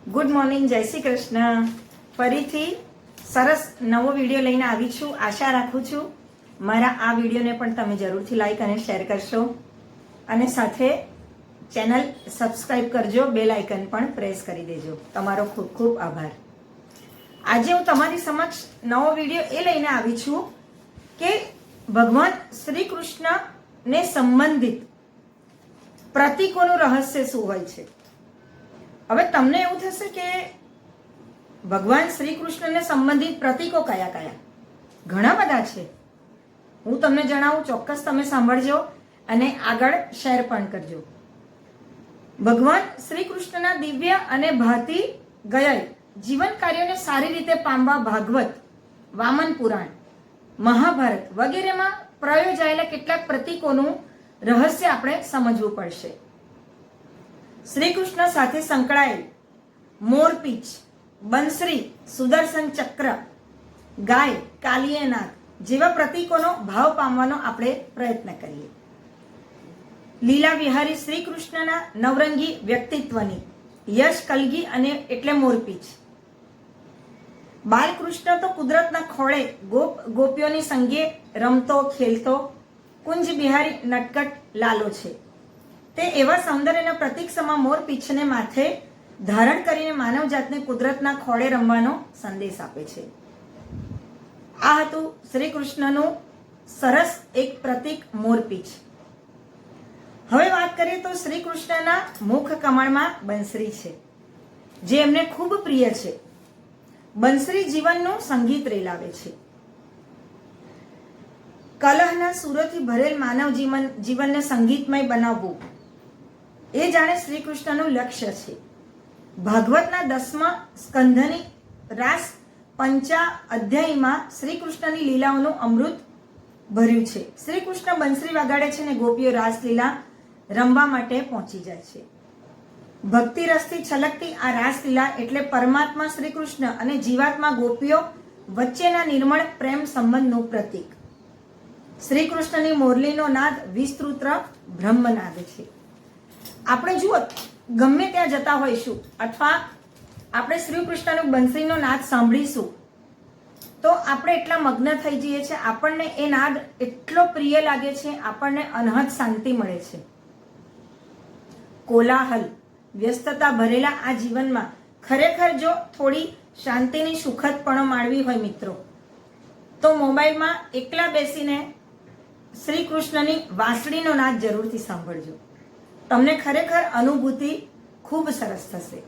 Good morning, જય શ્રી કૃષ્ણ. ફરીથી સરસ નવો વિડીયો લઈને આવી છું. આશા રાખું છું મારા આ વિડીયોને પણ તમે જરૂરથી લાઈક અને શેર કરશો અને સાથે ચેનલ સબસ્ક્રાઇબ કરજો, બેલ આઇકન પણ પ્રેસ કરી દેજો. તમારો ખૂબ ખૂબ આભાર. આજે હું તમારી સમક્ષ નવો વિડીયો એ લઈને આવી છું કે ભગવાન શ્રી કૃષ્ણને સંબંધિત પ્રતીકોનું રહસ્ય શું હોય છે. હવે તમને એવું થશે કે ભગવાન શ્રી કૃષ્ણને સંબંધિત પ્રતીકો કયા કયા? ઘણા બધા છે. હું તમને જણાવું, ચોક્કસ તમે સાંભળજો અને આગળ શેર પણ કરજો. ભગવાન શ્રી કૃષ્ણના દિવ્ય અને ભાતી ગયેલ જીવન કાર્યોને સારી રીતે પામવા ભાગવત, વામન પુરાણ, મહાભારત વગેરેમાં પ્રયોજાયેલા કેટલાક પ્રતીકોનું રહસ્ય આપણે સમજવું પડશે. શ્રી કૃષ્ણ સાથે સંકળાયેલ મોરપીંછ, બંસરી, સુદર્શન ચક્ર, ગાય, કાલિય નાગ જેવા પ્રતીકોનો ભાવ પામવાનો આપણે પ્રયત્ન કરીએ. લીલા વિહારી શ્રી કૃષ્ણના નવરંગી વ્યક્તિત્વની યશ કલગી અને એટલે મોરપીંછ. બાલકૃષ્ણ તો કુદરતના ખોળે ગોપીઓની સંગે રમતો ખેલતો કુંજ બિહારી નટકટ લાલો છે. તે એવા સૌંદર્યના પ્રતીક સમા મોરપીંછને માથે ધારણ કરીને માનવજાતને કુદરતના ખોળે રમવાનો સંદેશ આપે છે. આ હતું શ્રી કૃષ્ણનું સરસ એક પ્રતીક મોરપીંછ. હવે વાત કરીએ તો શ્રી કૃષ્ણના મુખ કમળમાં બંસરી છે, જે એમને ખૂબ પ્રિય છે. બંસરી જીવનનું સંગીત રેલાવે છે. કલહના સુરોથી ભરેલ માનવ જીવનને સંગીતમય બનાવવું એ જાણે શ્રી કૃષ્ણનું લક્ષ્ય છે. ભાગવતના 10મા સ્કંધની રાસ પંચા અધ્યાયમાં શ્રી કૃષ્ણની લીલાઓનું અમૃત ભર્યું છે. શ્રી કૃષ્ણ બંસરી વગાડે છે અને ગોપીઓ રાસલીલા રમવા માટે પહોંચી જાય છે. ભક્તિ રસથી છલકતી આ રાસલીલા એટલે પરમાત્મા શ્રી કૃષ્ણ અને જીવાત્મા ગોપીઓ વચ્ચેના નિર્મળ પ્રેમ સંબંધનું પ્રતીક. શ્રી કૃષ્ણની મોરલીનો નાદ વિસ્તૃત બ્રહ્મનાદ છે. આપણે જુઓ, ગમે ત્યાં જતા હોઈશું અથવા આપણે શ્રી કૃષ્ણનું બંસરીનો નાદ સાંભળીશું તો આપણે એટલા મગ્ન થઈ જઈએ છીએ, આપણને એ નાદ એટલો પ્રિય લાગે છે, આપણને અનહદ શાંતિ મળે છે. કોલાહલ, વ્યસ્તતા ભરેલા આ જીવનમાં ખરેખર જો થોડી શાંતિની સુખદ પણો માણવી હોય મિત્રો, તો મોબાઈલમાં એકલા બેસીને શ્રી કૃષ્ણની વાંસળીનો નાદ જરૂરથી સાંભળજો. તમને ખરેખર અનુભૂતિ ખૂબ સરસ થશે.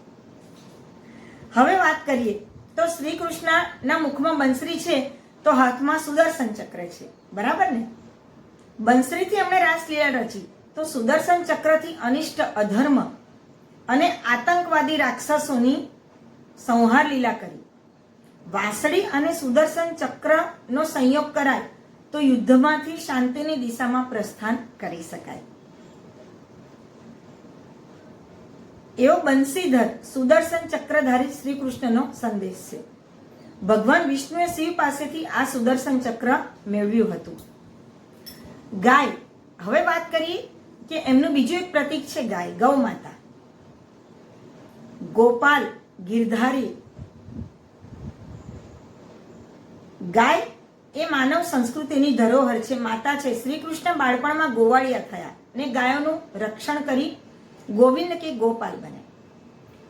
હવે વાત કરીએ તો શ્રી કૃષ્ણના મુખમાં બંસરી છે તો હાથમાં સુદર્શન ચક્ર છે, બરાબર ને? બંસરીથી એમણે રાસલીલા રચી તો સુદર્શન ચક્રથી અનિષ્ટ, અધર્મ અને આતંકવાદી રાક્ષસોની સંહાર લીલા કરી. વાંસળી અને સુદર્શન ચક્રનો સંયોગ કરાય તો યુદ્ધમાંથી શાંતિની દિશામાં પ્રસ્થાન કરી શકાય. એવો બંસીધર સુદર્શન ચક્રધારી શ્રી કૃષ્ણનો સંદેશ છે. ભગવાન વિષ્ણુએ શિવ પાસેથી આ સુદર્શન ચક્ર મેળવ્યું હતું. ગાય, હવે વાત કરીએ કે એમનું બીજું એક પ્રતીક છે ગાય, ગૌ માતા. ગોપાલ, ગિરધારી. ગાય એ માનવ સંસ્કૃતિની ધરોહર છે, માતા છે. શ્રી કૃષ્ણ બાળપણમાં ગોવાળિયા થયા અને ગાયોનું રક્ષણ કરી ગોવિંદ કે ગોપાલ બને.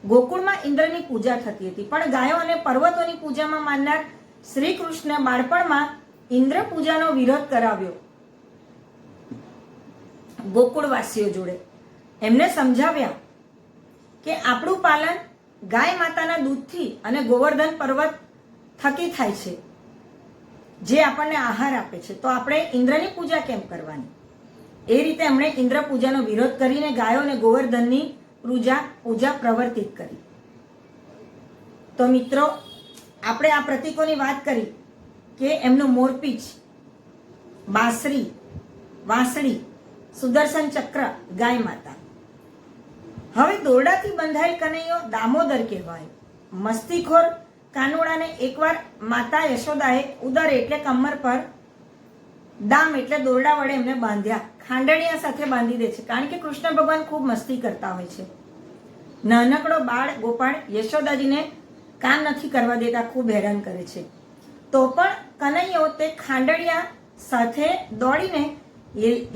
ગોકુળમાં ઇન્દ્રની પૂજા થતી હતી, પણ ગાયો અને પર્વતોની પૂજામાં માનનાર શ્રી કૃષ્ણ બાળપણમાં ઇન્દ્ર પૂજાનો વિરોધ કરાવ્યો ગોકુળવાસીઓ જોડે. એમને સમજાવ્યા કે આપણું પાલન ગાય માતાના દૂધથી અને ગોવર્ધન પર્વત થકી થાય છે, જે આપણને આહાર આપે છે, તો આપણે ઇન્દ્રની પૂજા કેમ કરવાની? એ રીતે એમણે ઇન્દ્ર પૂજાનો વિરોધ કરીને ગાયો અને ગોવર્ધનની પૂજા પ્રવર્તિત કરી. તો મિત્રો, આપણે આ પ્રતીકોની વાત કરી કે એમનું મોરપીંછ, બાંસરી, વાંસળી, સુદર્શન ચક્ર, ગાય માતા. હવે દોરડાથી બંધાયેલ કનૈયો દામોદર કહેવાય. મસ્તીખોર કાનુડાને એકવાર માતા યશોદાએ ઉદરે એટલે કમર પર દામ એટલે દોરડા વડે એમને બાંધ્યા, ખાંડણિયા સાથે બાંધી દે છે, કારણ કે કૃષ્ણ ભગવાન ખૂબ મસ્તી કરતા હોય છે. નાનકડો બાળ ગોપાળ યશોદાજીને કામ નથી કરવા દેતા, ખૂબ હેરાન કરે છે. તો પણ કનૈયો તે ખાંડડિયા સાથે દોડીને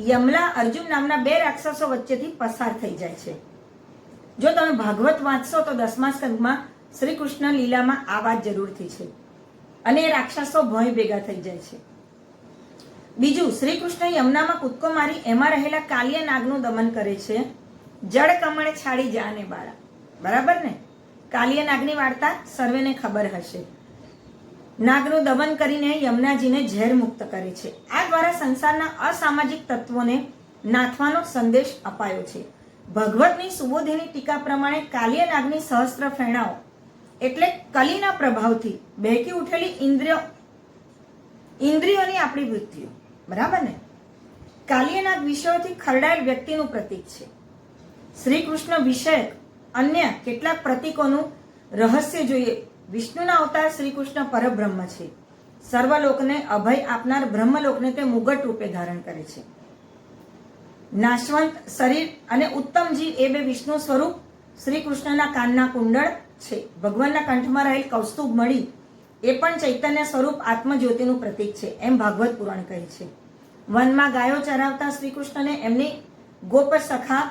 યમલા અર્જુન નામના 2 રાક્ષસો વચ્ચેથી પસાર થઈ જાય છે. જો તમે ભાગવત વાંચશો તો 10મા સ્કંદમાં શ્રી કૃષ્ણ લીલામાં આ વાત જરૂરથી છે અને એ રાક્ષસો ભય ભેગા થઈ જાય છે. બીજું, શ્રી કૃષ્ણ યમુનામાં કૂદકો મારી એમાં રહેલા કાલિય નાગનું દમન કરે છે. જળ કમળ છાડી જાને બાળા, બરાબર ને? કાલિય નાગની વાર્તા સર્વેને ખબર હશે. નાગનું દમન કરીને યમુનાજીને ઝેર મુક્ત કરે છે. આ દ્વારા સંસારના અસામાજિક તત્વોને નાથવાનો સંદેશ અપાયો છે. ભગવતની સુબોધીની ટીકા પ્રમાણે કાલિય નાગની સહસ્ત્ર ફેણાઓ એટલે કલીના પ્રભાવથી બહેકી ઉઠેલી ઇન્દ્રિયોની આપણી વૃત્તિઓ, બરાબર ને? કાલિય નાગ વિષયોથી ખરડાયેલ વ્યક્તિનું પ્રતીક છે. શ્રી કૃષ્ણ વિષયક અન્ય કેટલાક પ્રતીકોનું રહસ્ય જોઈએ. વિષ્ણુના અવતાર શ્રી કૃષ્ણ પરબ્રહ્મ છે. સર્વલોકને અભય આપનાર બ્રહ્મલોકને તે મુગટ રૂપે ધારણ કરે છે. નાશવંત શરીર અને ઉત્તમ જીવ એ 2 વિષ્ણુ સ્વરૂપ શ્રી કૃષ્ણના કાનના કુંડળ છે. ભગવાનના કંઠમાં રહેલ કૌસ્તુભ મળી એ પણ ચૈતન્ય સ્વરૂપ આત્મજ્યોતિનું પ્રતીક છે, એમ ભાગવત પુરાણ કહે છે. વનમાં ગાયો ચરાવતા શ્રી કૃષ્ણને એમની ગોપ સખા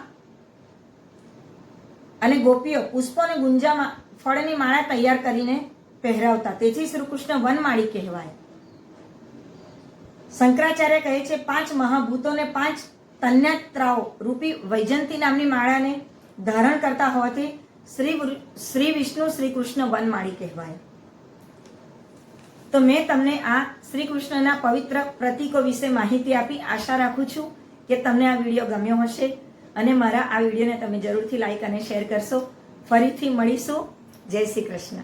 અને ગોપીઓ પુષ્પો અને ગુંજામાં ફળની માળા તૈયાર કરીને પહેરાવતા, તેથી શ્રી કૃષ્ણ વનમાળી કહેવાય. શંકરાચાર્ય કહે છે 5 મહાભૂતોને 5 તન્યાત્રાઓ રૂપી વૈજયંતી નામની માળાને ધારણ કરતા હોવાથી શ્રી વિષ્ણુ શ્રી કૃષ્ણ વનમાળી કહેવાય. તો મેં તમને આ શ્રી કૃષ્ણના પવિત્ર પ્રતીકો વિશે માહિતી આપી. આશા રાખું છું કે તમને આ વિડીયો ગમ્યો હશે અને મારા આ વિડીયોને તમે જરૂરથી લાઈક અને શેર કરશો. ફરીથી મળીશું. જય શ્રી કૃષ્ણ.